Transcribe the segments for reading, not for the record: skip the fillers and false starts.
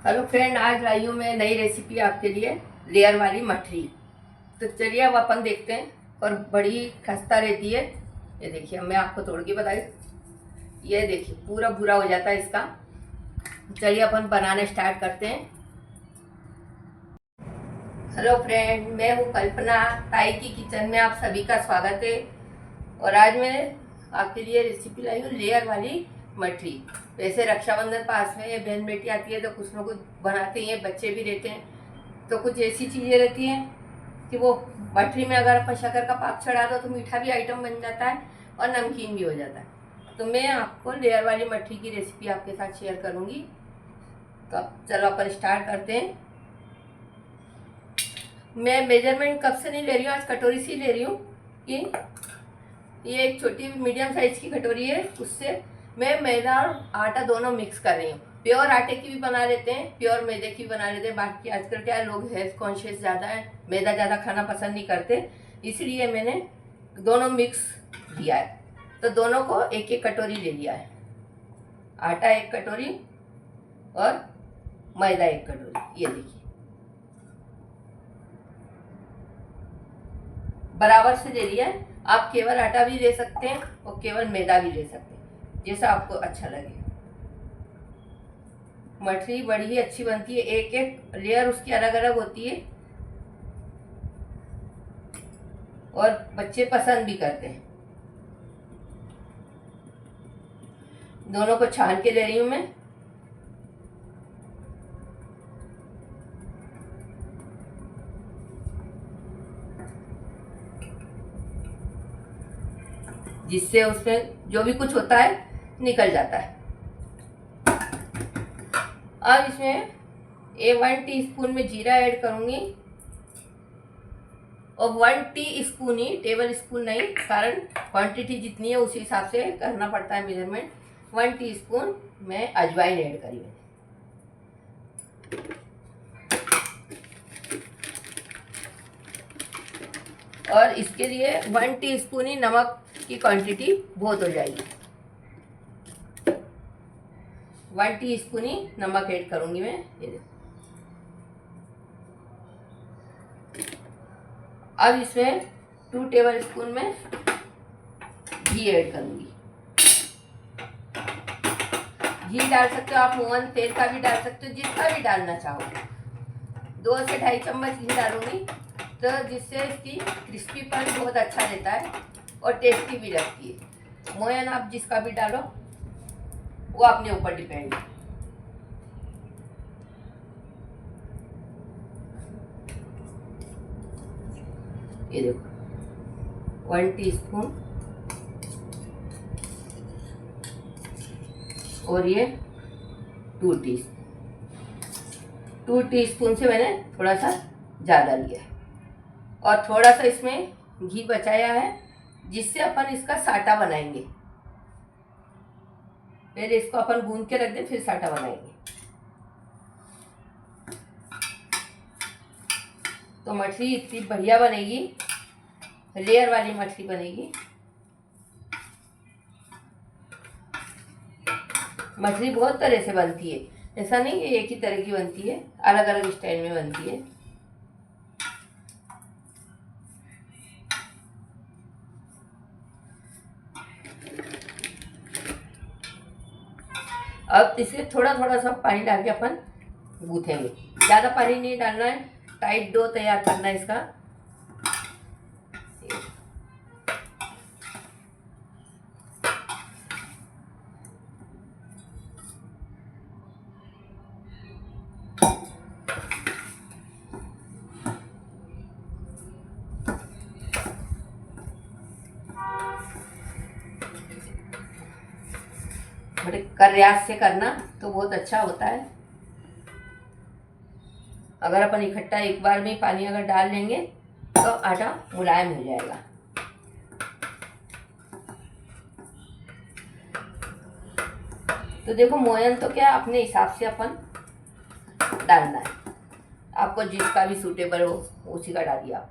Hello friend, आज लाई हूँ मैं नई रेसिपी आपके लिए, लेयर वाली मठरी। तो चलिए अब अपन देखते हैं। और बड़ी खस्ता रहती है। ये देखिए, मैं आपको तोड़ के बताई। ये देखिए पूरा बुरा हो जाता है इसका। चलिए अपन बनाने स्टार्ट करते हैं। हेलो फ्रेंड, मैं हूँ कल्पना। ताई की किचन में आप सभी का स्वागत है। और आज मैं आपके लिए रेसिपी लाई हूँ लेयर वाली मठरी। वैसे रक्षाबंधन पास में, बहन बेटी आती है तो कुछ ना कुछ बनाते हैं, बच्चे भी रहते हैं तो कुछ ऐसी चीज़ें रहती हैं कि वो मठरी में अगर अपन शक्कर का पाक चढ़ा दो तो मीठा भी आइटम बन जाता है और नमकीन भी हो जाता है। तो मैं आपको लेयर वाली मठरी की रेसिपी आपके साथ शेयर करूँगी। तो अब चलो अपन स्टार्ट करते हैं। मैं मेजरमेंट कप से नहीं ले रही हूँ, आज कटोरी से ले रही हूँ कि ये एक छोटी मीडियम साइज की कटोरी है, उससे मैं मैदा और आटा दोनों मिक्स कर रही हूँ। प्योर आटे की भी बना लेते हैं, प्योर मैदे की भी बना लेते हैं। बाकी आजकल क्या है, लोग हेल्थ कॉन्शियस ज़्यादा है, मैदा ज़्यादा खाना पसंद नहीं करते, इसलिए मैंने दोनों मिक्स दिया है। तो दोनों को एक एक कटोरी ले लिया है। आटा एक कटोरी और मैदा एक कटोरी। ये देखिए बराबर से ले लिया है। आप केवल आटा भी ले सकते हैं और केवल मैदा भी ले सकते हैं, जैसा आपको अच्छा लगे। मठरी बड़ी ही अच्छी बनती है, एक एक लेयर उसकी अलग अलग होती है और बच्चे पसंद भी करते हैं। दोनों को छान के ले रही हूँ मैं। जिससे उसमें जो भी कुछ होता है निकल जाता है। अब इसमें 1 टीस्पून में जीरा ऐड करूंगी और 1 टीस्पून ही, टेबल स्पून नहीं, कारण क्वांटिटी जितनी है उसी हिसाब से करना पड़ता है मेजरमेंट। 1 टीस्पून मैं अजवाइन ऐड करी है। और इसके लिए 1 टीस्पून ही नमक की क्वांटिटी बहुत हो जाएगी। 1 टीस्पून ही नमक ऐड करूंगी मैं। ये देखो, अब इसमें 2 टेबल स्पून में घी ऐड करूंगी। घी डाल सकते हो आप, मोहन तेल का भी डाल सकते हो, जिसका भी डालना चाहो। 2 से 2.5 चम्मच घी डालूंगी, तो जिससे इसकी क्रिस्पीपन बहुत अच्छा रहता है और टेस्टी भी लगती है। मोहन आप जिसका भी डालो, वो अपने ऊपर डिपेंड है। ये देखो 1 टीस्पून और ये 2 टीस्पून। 2 टीस्पून से मैंने थोड़ा सा ज़्यादा लिया है और थोड़ा सा इसमें घी बचाया है, जिससे अपन इसका साटा बनाएंगे। पहले इसको अपन गूंद के रख दें, फिर साटा बनाएंगे। तो मछली इतनी बढ़िया बनेगी, लेयर वाली मछली बनेगी। मछली बहुत तरह से बनती है, ऐसा नहीं है एक ही तरह की बनती है, अलग अलग स्टाइल में बनती है। अब इसे थोड़ा थोड़ा सा पानी डाल के अपन गूँथेंगे। ज़्यादा पानी नहीं डालना है, टाइट डो तैयार करना है इसका। बड़े प्रयास से करना तो बहुत अच्छा होता है। अगर अपन इकट्ठा एक बार में पानी अगर डाल लेंगे तो आटा मुलायम हो जाएगा। तो देखो, मोयन तो क्या अपने हिसाब से अपन डालना है, आपको जिसका भी सूटेबल हो उसी का डालिए आप।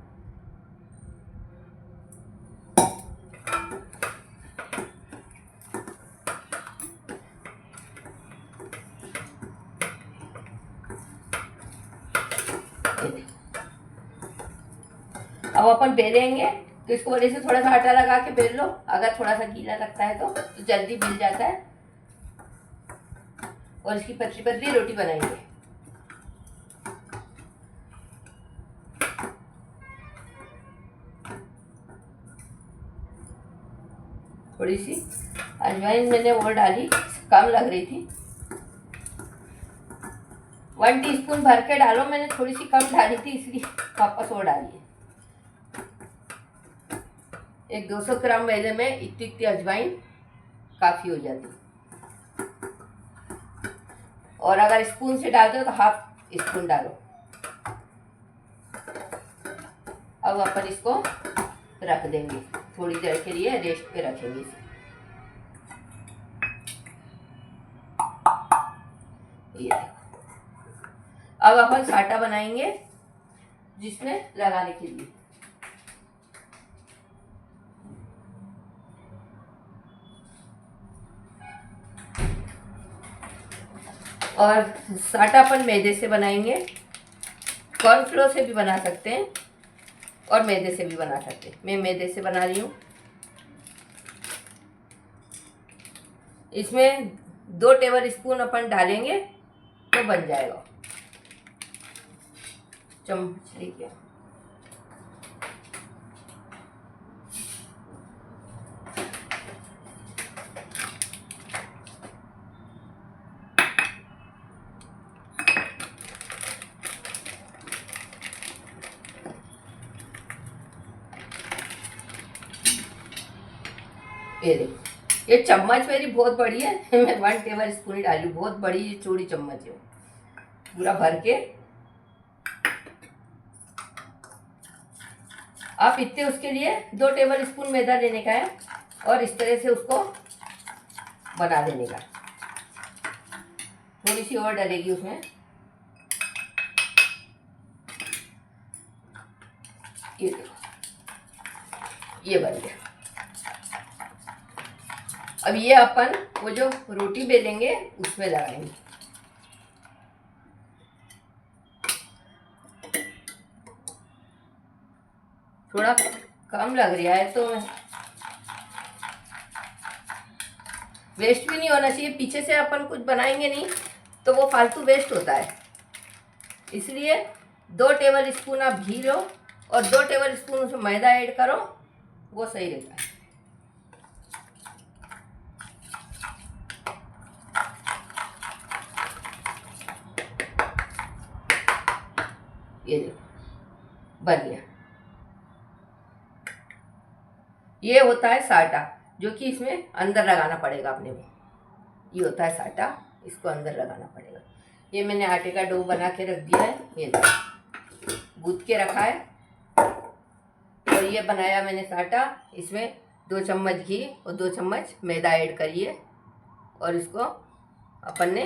अब अपन बेलेंगे तो इसको वजह से थोड़ा सा आटा लगा के बेल लो, अगर थोड़ा सा गीला लगता है तो जल्दी बेल जाता है। और इसकी पतली पतली रोटी बनाएंगे। थोड़ी सी अजवाइन मैंने और डाली, कम लग रही थी। 1 टीस्पून भर के डालो, मैंने थोड़ी सी कम डाली थी इसलिए वापस और डाली है। एक 200 ग्राम मैदे में इतनी इतनी अजवाइन काफ़ी हो जाती। और अगर स्पून से डालते हो तो 1/2 स्पून डालो। अब अपन इसको रख देंगे, थोड़ी देर के लिए रेस्ट पे रखेंगे इसे। ये अब अपन साटा बनाएंगे जिसमें लगाने के लिए। और साटा अपन मैदे से बनाएंगे, कॉर्नफ्लोर से भी बना सकते हैं और मैदे से भी बना सकते हैं। मैं मैदे से बना रही हूँ। इसमें 2 टेबल स्पून अपन डालेंगे तो बन जाएगा। चम्मच लेके ये देखो, ये चम्मच मेरी बहुत बड़ी है, मैं 1 टेबल स्पून ही डाली, बहुत बड़ी ये चौड़ी चम्मच है। पूरा भर के आप इतने उसके लिए 2 टेबल स्पून मैदा लेने का है और इस तरह से उसको बना देने का। थोड़ी सी और डलेगी उसमें। ये देखो, ये बन गया। अब ये अपन वो जो रोटी बेलेंगे उसमें लगाएंगे। थोड़ा कम लग रहा है तो वेस्ट भी नहीं होना चाहिए। पीछे से अपन कुछ बनाएंगे नहीं तो वो फालतू वेस्ट होता है, इसलिए 2 टेबल स्पून आप घी लो और 2 टेबल स्पून उसमें मैदा ऐड करो, वो सही रहता है। ये देखो बन गया। ये होता है साटा, जो कि इसमें अंदर लगाना पड़ेगा अपने को। ये होता है साटा, इसको अंदर लगाना पड़ेगा। ये मैंने आटे का डो बना के रख दिया है, ये गूंथ के रखा है। और ये बनाया मैंने साटा, इसमें 2 चम्मच घी और 2 चम्मच मैदा ऐड करिए और इसको अपन ने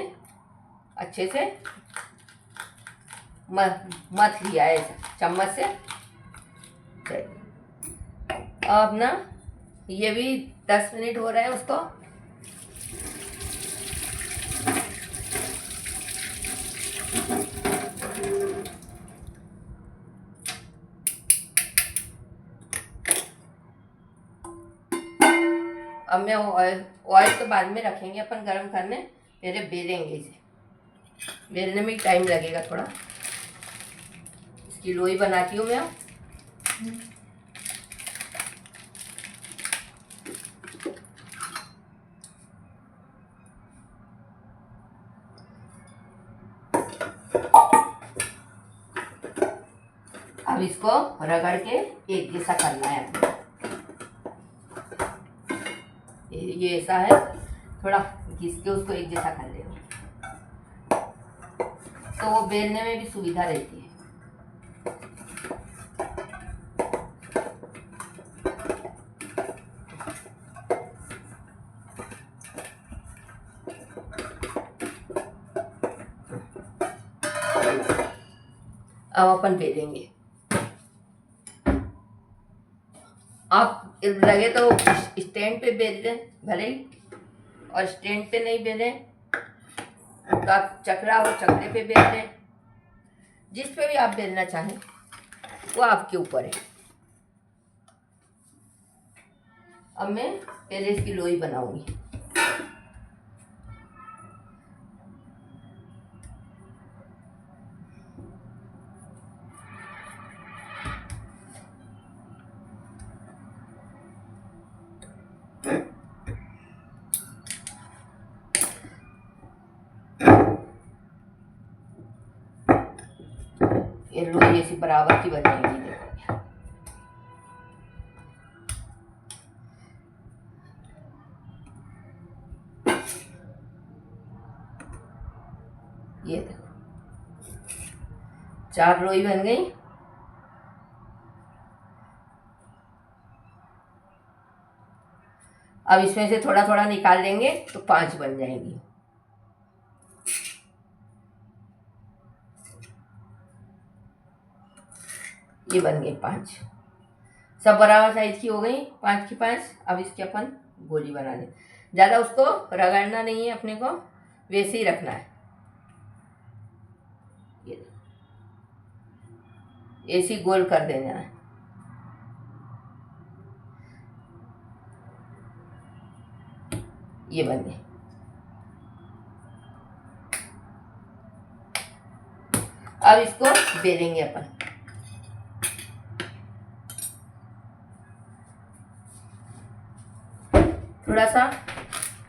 अच्छे से मथ लिया है चम्मच से। अब ना ये भी 10 मिनट हो रहे हैं उसको। अब मैं ऑयल तो बाद में रखेंगे अपन गरम करने, पहले बेलेंगे इसे। बेलने में टाइम लगेगा थोड़ा। इसकी लोई बनाती हूँ मैं। अब इसको रगड़ के एक जैसा करना है। ये ऐसा है, थोड़ा घिस के उसको एक जैसा कर लेना तो वो बेलने में भी सुविधा रहती है। अब अपन बेलेंगे। आप लगे तो स्टैंड पे बेल दें भले ही, और स्टैंड पे नहीं बेलें तो आप चकला हो चकले पे बेल दें। जिस पे भी आप बेलना चाहें वो आपके ऊपर है। अब मैं पहले इसकी लोई बनाऊंगी। ये लोई ऐसी बराबर की बन जाएगी। देखो ये देखो 4 लोई बन गई। अब इसमें से थोड़ा थोड़ा निकाल लेंगे तो 5 बन जाएंगी। ये बन गई 5, सब बराबर साइज की हो गई, 5 की 5। अब इसकी अपन गोली बना लें। ज़्यादा उसको रगड़ना नहीं है, अपने को वैसे ही रखना है। ये ऐसी गोल कर देना है। ये बन गई। अब इसको बेलेंगे अपन। थोड़ा सा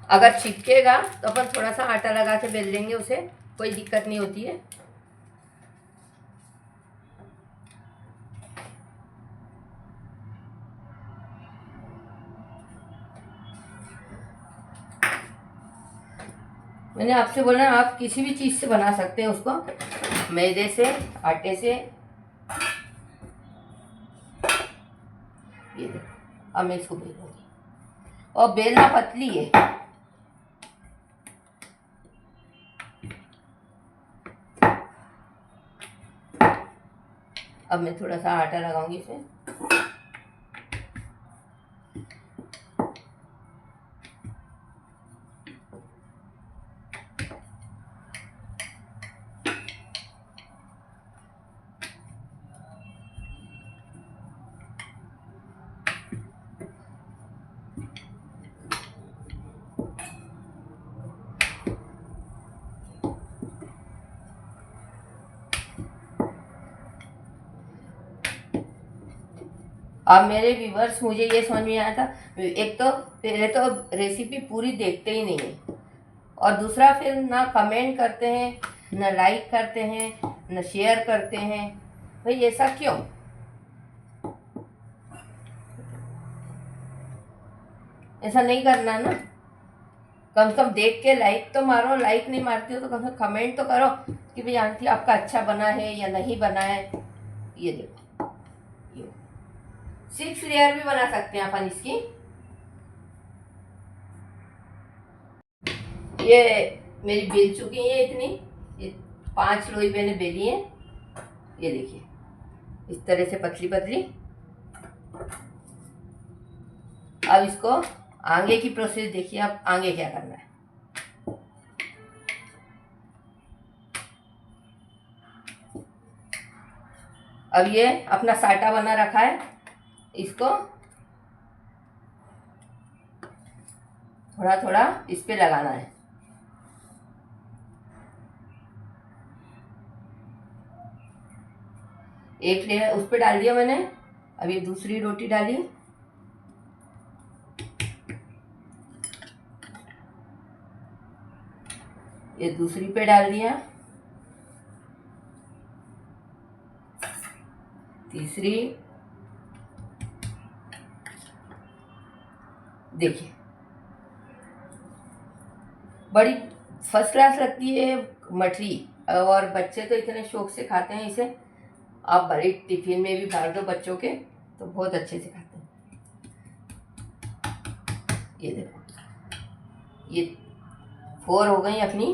अगर चिपकेगा तो अपन थोड़ा सा आटा लगा के बेल लेंगे, उसे कोई दिक्कत नहीं होती है। मैंने आपसे बोला आप किसी भी चीज़ से बना सकते हैं उसको, मैदे से, आटे से। ये देखो अब मैं इसको बेलूंगी, और बेलना पतली है। अब मैं थोड़ा सा आटा लगाऊंगी इसमें। अब मेरे व्यूवर्स, मुझे ये समझ में आया था, एक तो पहले तो रेसिपी पूरी देखते ही नहीं है, और दूसरा फिर ना कमेंट करते हैं, ना लाइक करते हैं, ना शेयर करते हैं। भाई ऐसा क्यों? ऐसा नहीं करना ना। कम से कम देख के लाइक तो मारो, लाइक नहीं मारती हो तो कम से कम कमेंट तो करो कि भाई आंटी आपका अच्छा बना है या नहीं बना है। ये देखो, ये 6 लेयर भी बना सकते हैं अपन इसकी। ये मेरी बेल चुकी है इतनी, ये 5 लोई मैंने बेली है। ये देखिए इस तरह से पतली पतली। अब इसको आगे की प्रोसेस देखिए, अब आगे क्या करना है। अब ये अपना साटा बना रखा है, इसको थोड़ा थोड़ा इस पे लगाना है। एक लेयर उस पे डाल दिया मैंने। अब ये दूसरी रोटी डाली, ये दूसरी पे डाल दिया, तीसरी। देखिए बड़ी फर्स्ट क्लास लगती है मठरी, और बच्चे तो इतने शौक से खाते हैं इसे। आप बड़ी टिफिन में भी भर दो बच्चों के तो बहुत अच्छे से खाते हैं। ये देखो ये 4 हो गई अपनी।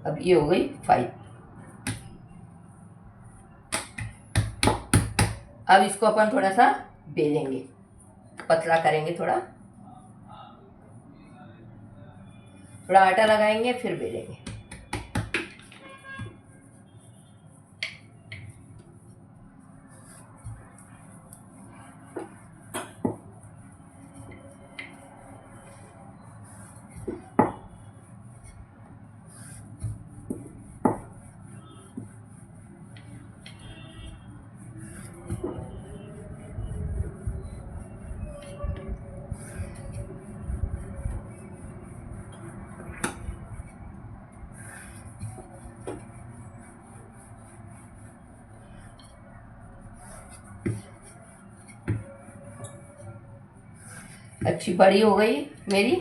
अब ये हो गई 5। अब इसको अपन थोड़ा सा बेलेंगे, पतला करेंगे थोड़ा। थोड़ा आटा लगाएंगे फिर बेलेंगे। अच्छी बड़ी हो गई मेरी।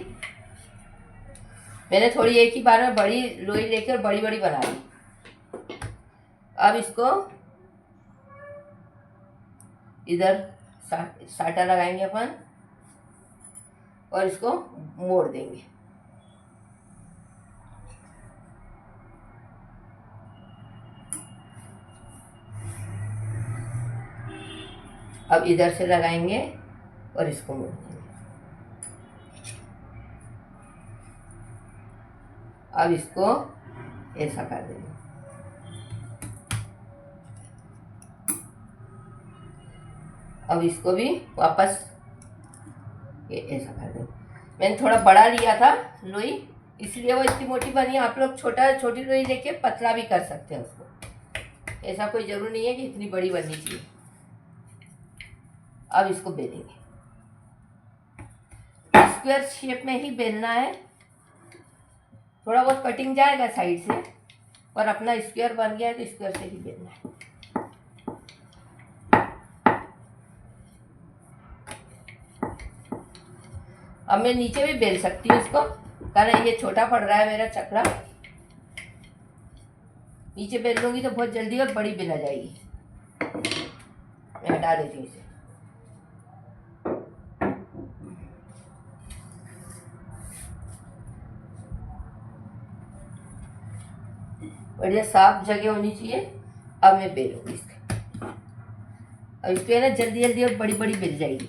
मैंने थोड़ी एक ही बार में बड़ी लोई लेकर बड़ी बड़ी बना ली। अब इसको इधर साटा लगाएंगे अपन और इसको मोड़ देंगे। अब इधर से लगाएंगे और इसको मोड़ देंगे। अब इसको ऐसा कर देंगे। अब इसको भी वापस ये ऐसा कर देंगे। मैंने थोड़ा बड़ा लिया था लोई, इसलिए वो इतनी मोटी बनी। आप लोग छोटी लोई लेके पतला भी कर सकते हैं उसको, ऐसा कोई ज़रूरी नहीं है कि इतनी बड़ी बननी चाहिए। अब इसको बेलेंगे। स्क्वायर शेप में ही बेलना है। थोड़ा बहुत कटिंग जाएगा साइड से, पर अपना स्क्वायर बन गया है तो स्क्वायर से ही बेलना है। अब मैं नीचे भी बेल सकती हूँ इसको, कारण ये छोटा पड़ रहा है मेरा चकरा। नीचे बेल लूँगी तो बहुत जल्दी और बड़ी बेला जाएगी। मैं हटा देती हूँ इसे। बढ़िया साफ जगह होनी चाहिए। अब मैं बेलूँगी इसको। अब इसको है ना जल्दी जल्दी और बड़ी बड़ी बेल जाएगी।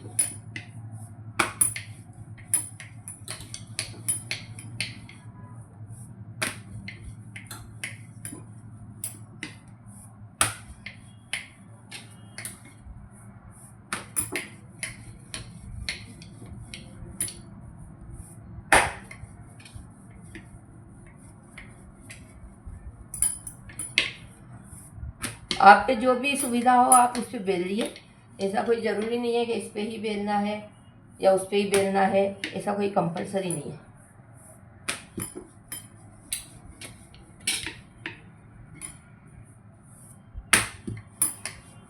आप पे जो भी सुविधा हो आप उस पर बेल लिए। ऐसा कोई ज़रूरी नहीं है कि इस पे ही बेलना है या उस पे ही बेलना है, ऐसा कोई कंपलसरी नहीं है।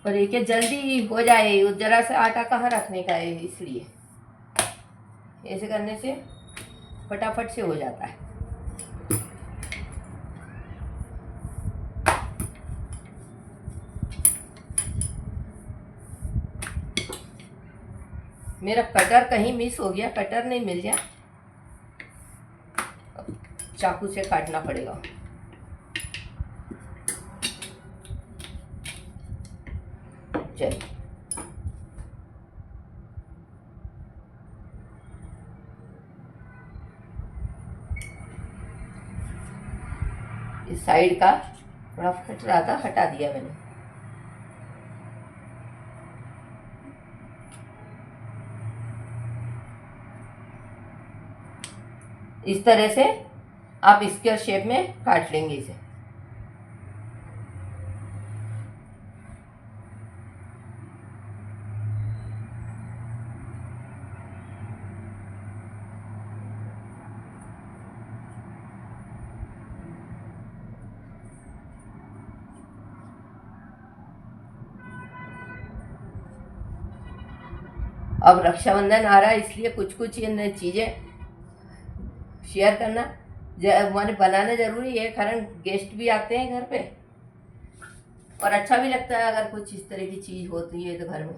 पर ये जल्दी हो जाए, जरा सा आटा कहाँ रखने का है, इसलिए ऐसे करने से फटाफट से हो जाता है। मेरा कटर कहीं मिस हो गया, कटर नहीं मिल गया, चाकू से काटना पड़ेगा। चलिए इस साइड का थोड़ा फट रहा था, हटा दिया मैंने। इस तरह से आप स्क्वायर शेप में काट लेंगे इसे। अब रक्षाबंधन आ रहा है, इसलिए कुछ कुछ ये चीज़ें शेयर करना माने बनाना ज़रूरी है, कारण गेस्ट भी आते हैं घर पे और अच्छा भी लगता है अगर कुछ इस तरह की चीज़ होती है तो घर में।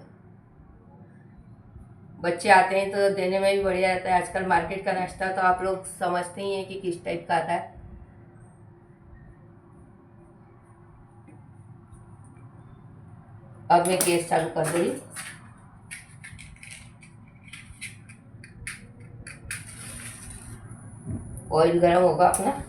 बच्चे आते हैं तो देने में भी बढ़िया रहता है। आजकल मार्केट का नाश्ता तो आप लोग समझते ही हैं कि किस टाइप का आता है। अब मैं गैस चालू कर दूँगी। ऑयल गरम होगा अपना।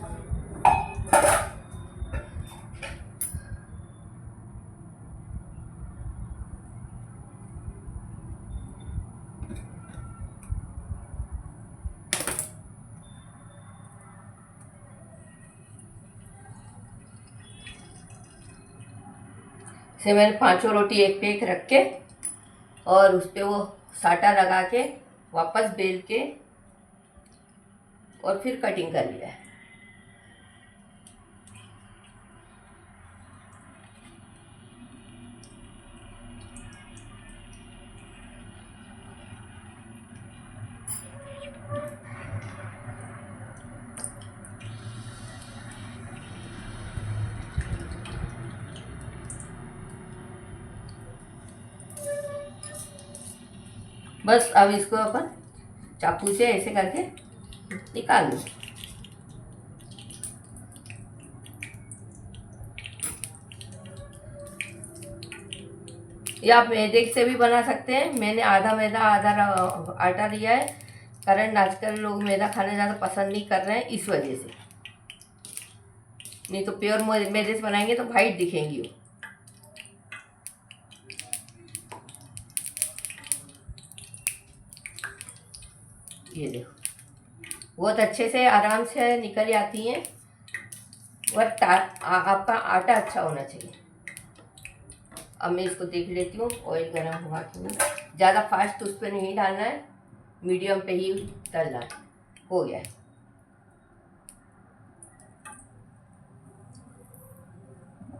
से मैंने 5 रोटी एक पे एक रख के और उस पर वो साटा लगा के वापस बेल के और फिर कटिंग कर लिया है। बस अब इसको अपन चाकू से ऐसे करके निकाल लो। या आप मैदे से भी बना सकते हैं। मैंने आधा मैदा आधा आटा लिया है, कारण आजकल लोग मैदा खाना ज़्यादा पसंद नहीं कर रहे हैं, इस वजह से। नहीं तो प्योर मैदे से बनाएंगे तो वाइट दिखेंगी वो। ये देखो बहुत अच्छे से आराम से निकल जाती हैं। और आपका आटा अच्छा होना चाहिए। अब मैं इसको देख लेती हूँ ऑयल गर्म हुआ कि नहीं। ज़्यादा फास्ट उस पर नहीं डालना है, मीडियम पे ही डालना है। हो गया है।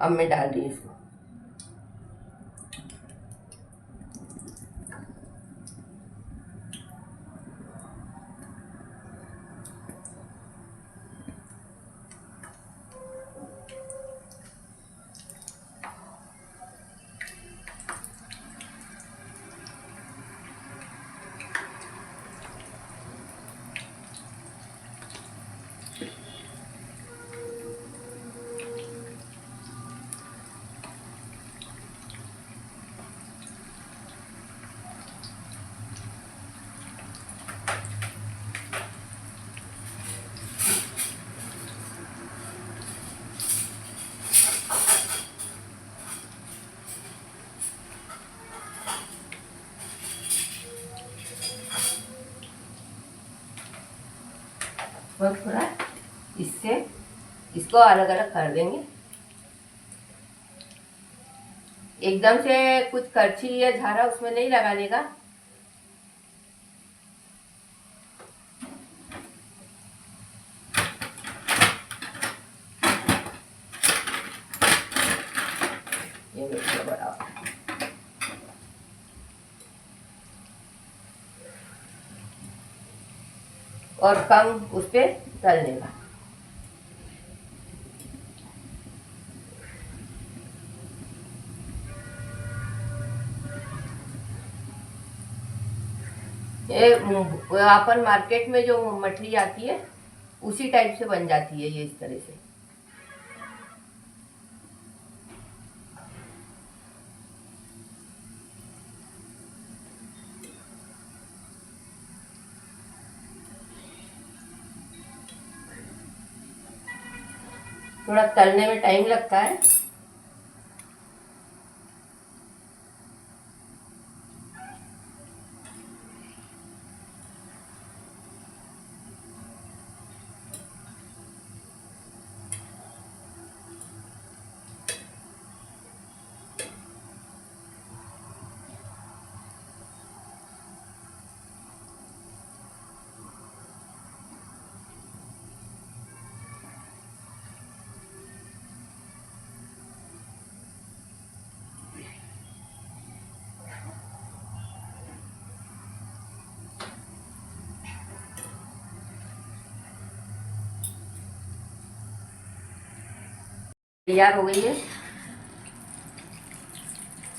अब मैं डाल रही हूँ इसको। बस थोड़ा इससे इसको अलग अलग कर देंगे। एकदम से कुछ करछी या झारा उसमें नहीं लगाने का। ये देखिए बड़ा और कम उस पर तलने का। ये अपन मार्केट में जो मठरी आती है उसी टाइप से बन जाती है ये, इस तरह से। थोड़ा तलने में टाइम लगता है। तैयार हो गई है,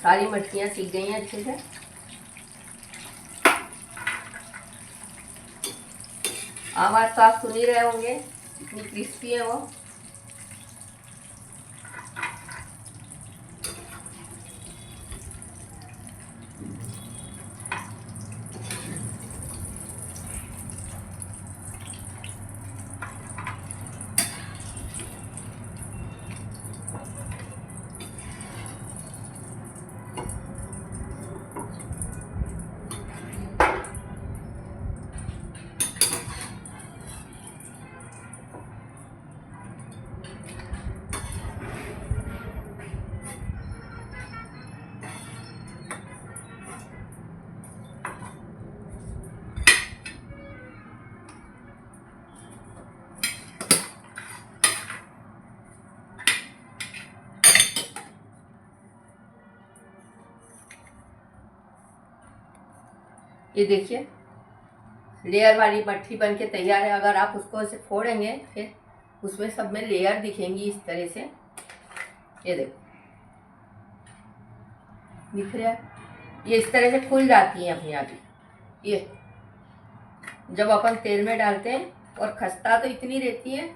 सारी मछलियाँ सीख गई हैं अच्छे से। आवाज़ तो आप सुन ही रहे होंगे, इतनी क्रिस्पी है वो। ये देखिए लेयर वाली मट्ठी बन के तैयार है। अगर आप उसको ऐसे फोड़ेंगे फिर उसमें सब में लेयर दिखेंगी इस तरह से। ये देखो दिख रहा है, ये इस तरह से खुल जाती है अपने आप ही। ये जब अपन तेल में डालते हैं, और खस्ता तो इतनी रहती है।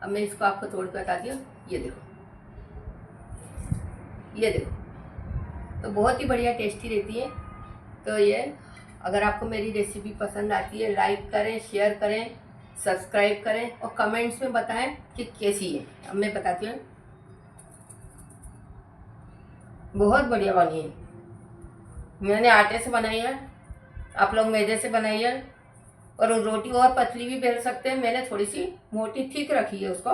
अब मैं इसको आपको तोड़ के बताती हूँ। ये देखो, ये देखो, तो बहुत ही बढ़िया टेस्टी रहती है। तो ये अगर आपको मेरी रेसिपी पसंद आती है, लाइक करें, शेयर करें, सब्सक्राइब करें और कमेंट्स में बताएं कि कैसी है। अब मैं बताती हूँ, बहुत बढ़िया बनी है। मैंने आटे से बनाई है, आप लोग मैदे से बनाइए। और रोटी और पतली भी बेल सकते हैं, मैंने थोड़ी सी मोटी ठीक रखी है उसको।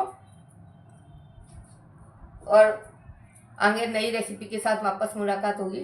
और आगे नई रेसिपी के साथ वापस मुलाकात होगी।